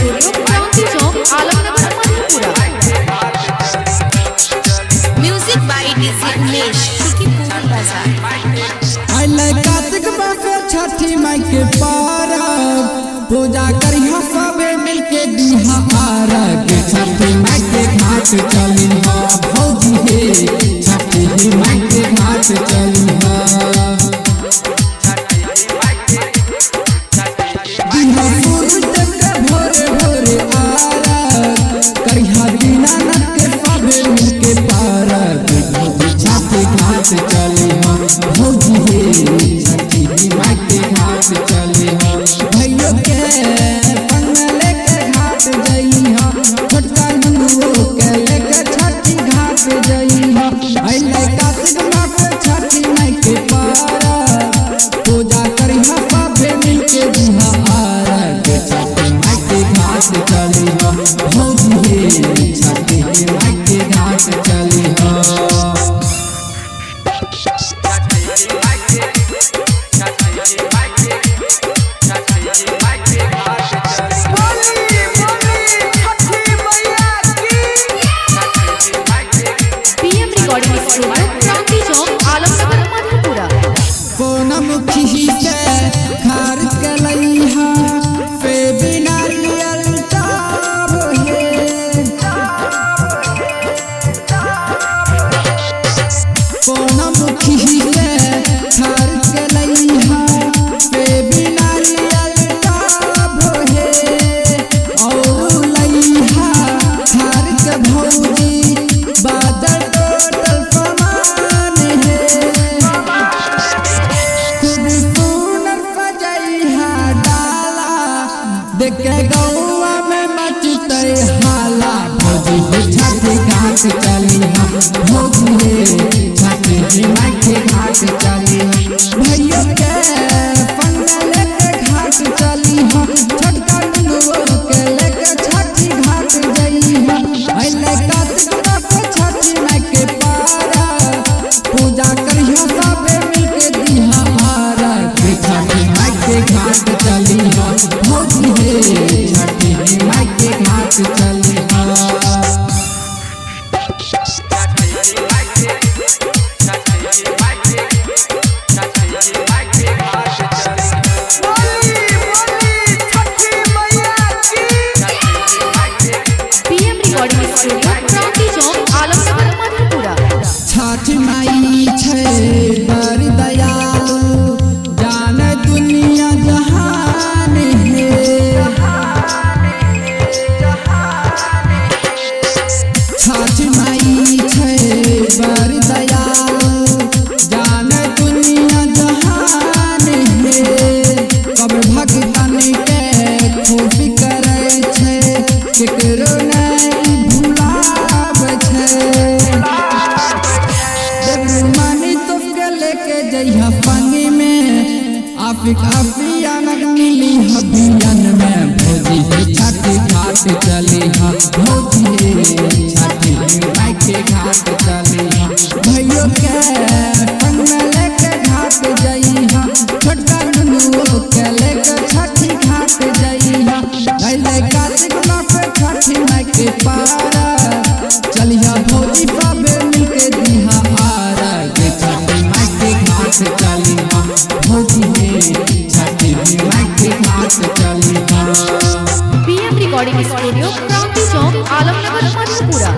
Studio Kranti Chowk Alamnagar Madhepura. Music by DJ Umesh Sukhipur Bazar. आइले कार्तिक मास छठी माई के परब पूजा करिहा सबे मिलके दिहा आरग छठी माई के घाट चलिहा भौजी हे छठी माई के घाट चलिहा दिहा सूरज के भोरे भोरे आरग करिहा दीनानाथ के सबे मिलके पारग छठी घाट चलिहा भौजी हे छठी माई के घाट चलिहा भैया के पंग लेके घाट जइहा छोटका नंदुओ के लेके छठी घाट जइहा आइले कार्तिक मास छठी माई के परब पूजा करिहा सबे मिलके दिहा आरग छठी माई के घाट चलिहा भौजी हे छठी माई के घाट चलिहा। PM recording studio Kranti Chowk Alamnagar Madhepura. सोनमुखी से खार कलैहा से बिना लियल ताब हे सोनमुखी से खार कलैहा से बिना लियल ताब हे और लैहा खार के भौजी बादल टोटल समान हे खूब सुनर सजैहा डाला देखे गौआ में मचते हाला भौजी हे छठी घाट चलिहा भौजी हे छठी माई के घाट चलिहा भैया के पंग लेके घाट चलिहा छोटका नंदुओ के लेके छठी घाट जइहा आइले कार्तिक मास छठी माई के परब पूजा करिहा सबे मिलके दिहा आरग छठी माई के घाट चलिहा भौजी हे छठी माई के घाट चलिहा। PM recording studio Kranti Chowk Alamnagar Madhepura. छठी माई छै बड़ दयालु जान दुनिया जहान हे छठी माई छै बड़ दयालु जान दुनिया जहान हे कब भगवान के खुशी करे छै केकरो नहीं भुलावे छै मानी तो के लेके जइहा पानी में आफिक अफियानक मिली हबियन में भौजी हे छठी घाट चलिहा भौजी हे छठी माई के घाट चलिहा भैया के पंग लेके घाट जइहा छोटका नंदुओ के लेके छठी घाट जइहा आइले कार्तिक मास छठी माई के परब चलिहा भौजी सबे मिलके दिहा आरग छठी माई के घाट चलिहा भौजी हे छठी माई के घाट चलिहा। PM recording studio Kranti Chowk Alamnagar Madhepura.